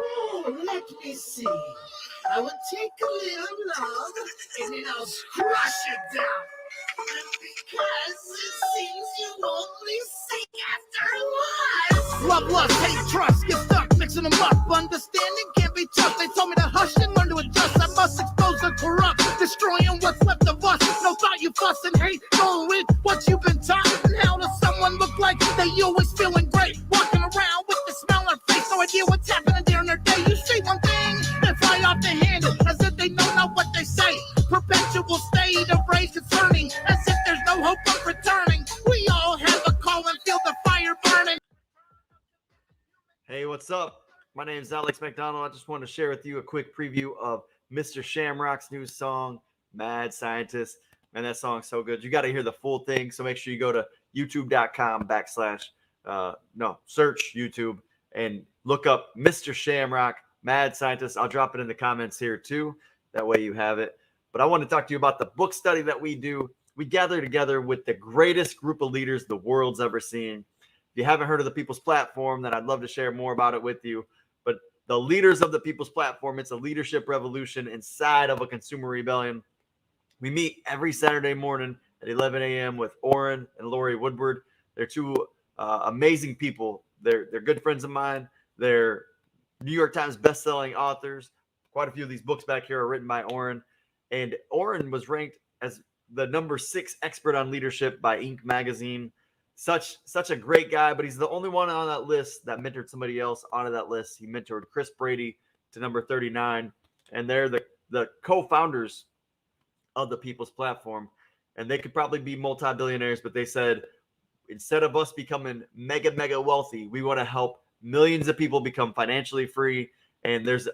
Oh, let me see. I will take a little love and then I'll crush it down. Because it seems you only seek after life. Love, lust, hate, trust, get stuck, mixing them up. Understanding can't be tough. They told me to hush and learn to adjust. I must expose the corrupt, destroying what's left of us. No thought you fuss and hate, going with what you've been taught. And how does someone look like they always feeling great? Walking around with the smile on their face, no idea what's happening during their day. You see one thing, they fly off the handle, as if they know not what they say. Perpetual state of rage concerning, as if there's no hope of returning. We all have a call and feel the fire burning. Hey, what's up? My name is Alex McDonald. I just want to share with you a quick preview of Mr. Shamrock's new song, Mad Scientist. Man, that song's so good. You got to hear the full thing, so make sure you go to youtube.com/ search YouTube and look up Mr. Shamrock, Mad Scientist. I'll drop it in the comments here too. That way you have it. But I want to talk to you about the book study that we do. We gather together with the greatest group of leaders the world's ever seen. If you haven't heard of the People's Platform, then I'd love to share more about it with you. But the leaders of the People's Platform, it's a leadership revolution inside of a consumer rebellion. We meet every Saturday morning at 11 a.m. with Orrin and Lori Woodward. They're two amazing people. They're good friends of mine. They're New York Times bestselling authors. Quite a few of these books back here are written by Orrin. And Orrin was ranked as the number 6 expert on leadership by Inc. magazine. Such a great guy, but he's the only one on that list that mentored somebody else onto that list. He mentored Chris Brady to number 39, and they're the co-founders of the People's Platform. And they could probably be multi-billionaires, but they said, instead of us becoming mega wealthy, we want to help millions of people become financially free. And there's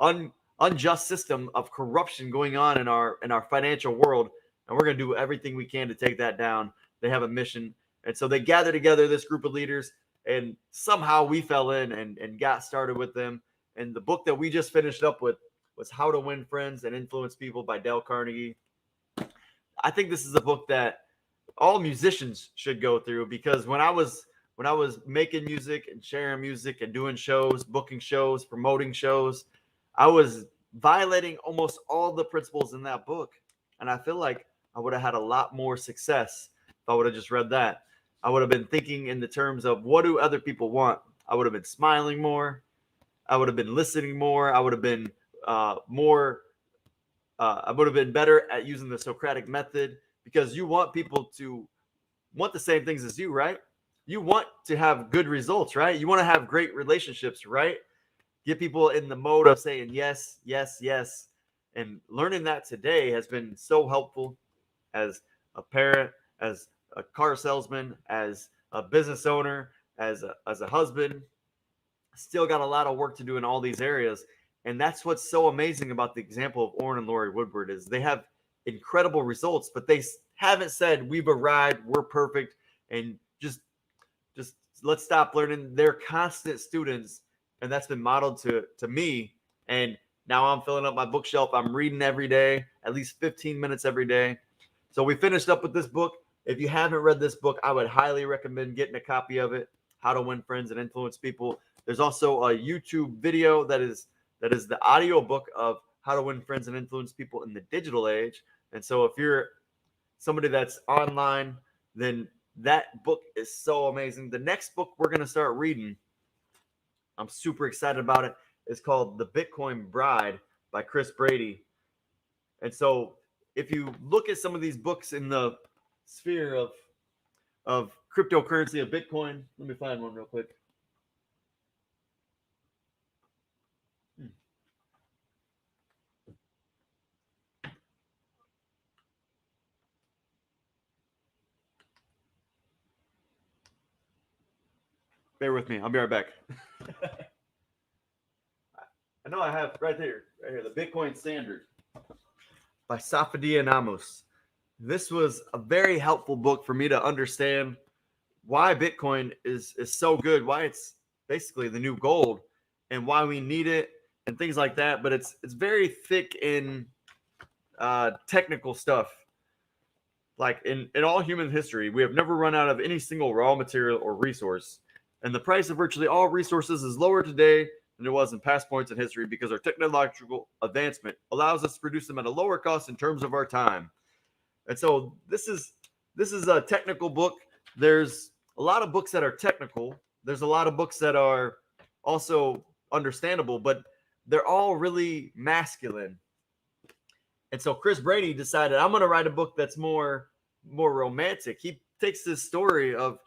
an unjust system of corruption going on in our financial world, and we're going to do everything we can to take that down. They have a mission. And so they gathered together this group of leaders, and somehow we fell in and got started with them. And the book that we just finished up with was How to Win Friends and Influence People by Dale Carnegie. I think this is a book that all musicians should go through, because when I was making music and sharing music and doing shows, booking shows, promoting shows, I was violating almost all the principles in that book. And I feel like I would have had a lot more success if I would have just read that. I would have been thinking in the terms of, what do other people want? I would have been smiling more. I would have been listening more. I would have been I would have been better at using the Socratic method, because you want people to want the same things as you, right? You want to have good results, right? You want to have great relationships, right? Get people in the mode of saying yes, yes, yes. And learning that today has been so helpful as a parent, as a car salesman, as a business owner, as a husband. Still got a lot of work to do in all these areas. And that's what's so amazing about the example of Orrin and Lori Woodward, is they have incredible results, but they haven't said, we've arrived, we're perfect, and just let's stop learning. They're constant students, and that's been modeled to me. And now I'm filling up my bookshelf. I'm reading every day, at least 15 minutes every day. So we finished up with this book. If you haven't read this book, I would highly recommend getting a copy of it, How to Win Friends and Influence People. There's also a YouTube video that is the audio book of How to Win Friends and Influence People in the Digital Age. And so if you're somebody that's online, then that book is so amazing. The next book we're going to start reading, I'm super excited about it, is called The Bitcoin Bride by Chris Brady. And so if you look at some of these books in the sphere of cryptocurrency, of Bitcoin, let me find one real quick. Bear with me. I'll be right back. I know I have right here, The Bitcoin Standard by Safadie Anamos. This was a very helpful book for me to understand why Bitcoin is so good, why it's basically the new gold, and why we need it, and things like that. But it's very thick in technical stuff. Like in all human history, we have never run out of any single raw material or resource. And the price of virtually all resources is lower today than it was in past points in history because our technological advancement allows us to produce them at a lower cost in terms of our time. And so this is a technical book. There's a lot of books that are technical. There's a lot of books that are also understandable, but they're all really masculine. And so Chris Brady decided, I'm going to write a book that's more romantic. He takes this story of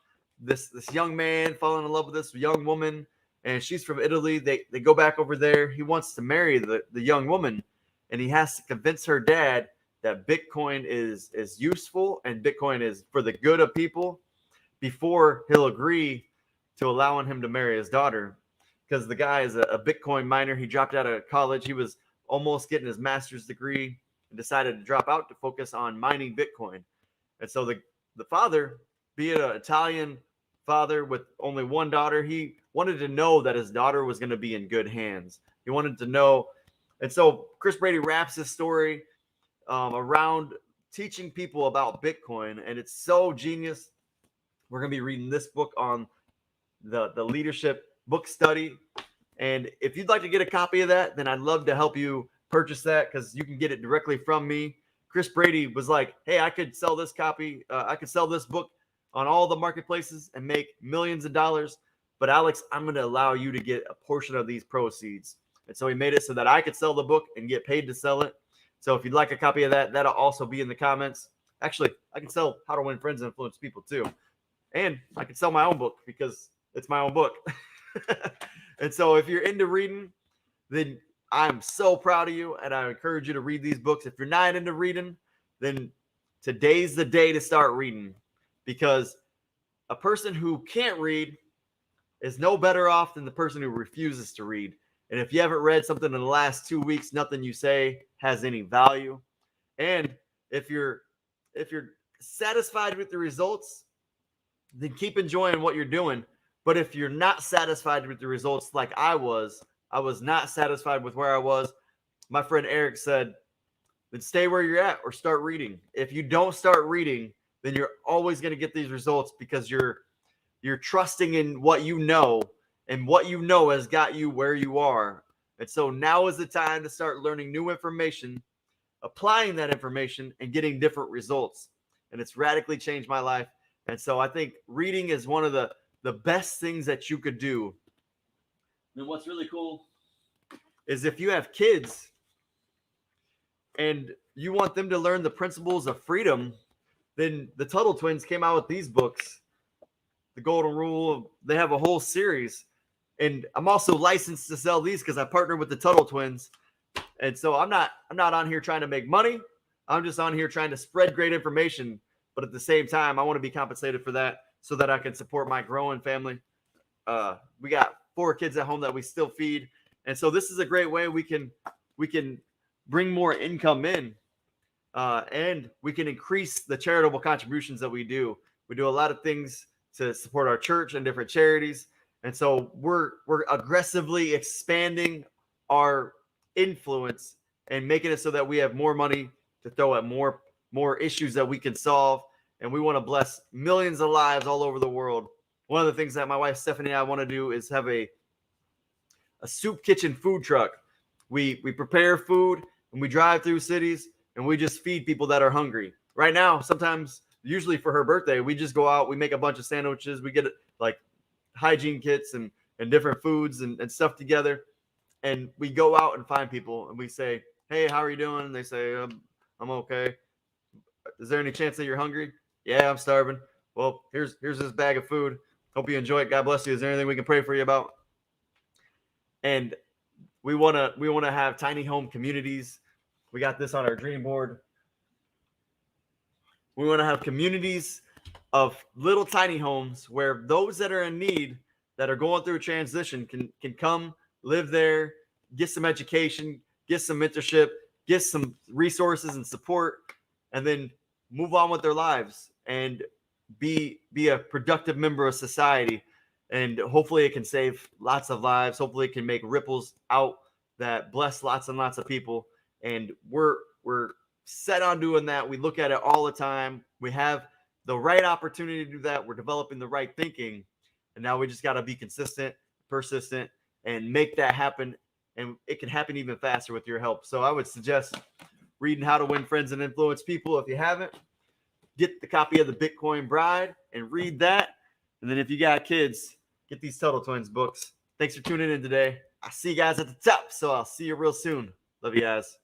this young man falling in love with this young woman, and she's from Italy. They go back over there. He wants to marry the young woman, and he has to convince her dad that Bitcoin is useful and Bitcoin is for the good of people before he'll agree to allowing him to marry his daughter. Because the guy is a Bitcoin miner. He dropped out of college. He was almost getting his master's degree and decided to drop out to focus on mining Bitcoin. And so the father, be it an Italian father with only one daughter, he wanted to know that his daughter was going to be in good hands. He wanted to know. And so Chris Brady wraps his story around teaching people about Bitcoin, and it's so genius. We're going to be reading this book on the leadership book study. And if you'd like to get a copy of that, then I'd love to help you purchase that because you can get it directly from me. Chris Brady was like, hey, I could sell this copy. I could sell this book on all the marketplaces and make millions of dollars. But Alex, I'm going to allow you to get a portion of these proceeds. And so he made it so that I could sell the book and get paid to sell it. So if you'd like a copy of that, that'll also be in the comments. Actually, I can sell How to Win Friends and Influence People too. And I can sell my own book because it's my own book. And so if you're into reading, then I'm so proud of you, and I encourage you to read these books. If you're not into reading, then today's the day to start reading, because a person who can't read is no better off than the person who refuses to read. And if you haven't read something in the last 2 weeks, nothing you say has any value. And if you're satisfied with the results, then keep enjoying what you're doing. But if you're not satisfied with the results like I was not satisfied with where I was. My friend Eric said, then stay where you're at or start reading. If you don't start reading, then you're always going to get these results because you're trusting in what you know, and what you know has got you where you are. And so now is the time to start learning new information, applying that information, and getting different results. And it's radically changed my life. And so I think reading is one of the best things that you could do. And what's really cool is if you have kids and you want them to learn the principles of freedom, then the Tuttle Twins came out with these books, The Golden Rule. They have a whole series. And I'm also licensed to sell these because I partner with the Tuttle Twins. And so I'm not on here trying to make money. I'm just on here trying to spread great information. But at the same time, I want to be compensated for that so that I can support my growing family. We got 4 kids at home that we still feed. And so this is a great way we can bring more income in, and we can increase the charitable contributions that we do. We do a lot of things to support our church and different charities. And so we're aggressively expanding our influence and making it so that we have more money to throw at more issues that we can solve. And we want to bless millions of lives all over the world. One of the things that my wife Stephanie and I want to do is have a soup kitchen food truck. We prepare food and we drive through cities and we just feed people that are hungry. Right now, sometimes, usually for her birthday, we just go out, we make a bunch of sandwiches, we get like hygiene kits and different foods and stuff together. And we go out and find people and we say, hey, how are you doing? And they say, I'm okay. Is there any chance that you're hungry? Yeah, I'm starving. Well, here's this bag of food. Hope you enjoy it. God bless you. Is there anything we can pray for you about? And we want to have tiny home communities. We got this on our dream board. We want to have communities of little tiny homes where those that are in need, that are going through a transition, can come live there, get some education, get some mentorship, get some resources and support, and then move on with their lives and be a productive member of society. And hopefully it can save lots of lives. Hopefully it can make ripples out that bless lots and lots of people. And we're set on doing that. We look at it all the time. We have the right opportunity to do that. We're developing the right thinking. And now we just got to be consistent, persistent, and make that happen. And it can happen even faster with your help. So I would suggest reading How to Win Friends and Influence People. If you haven't, get the copy of The Bitcoin Bride and read that. And then if you got kids, get these Tuttle Twins books. Thanks for tuning in today. I'll see you guys at the top. So I'll see you real soon. Love you guys.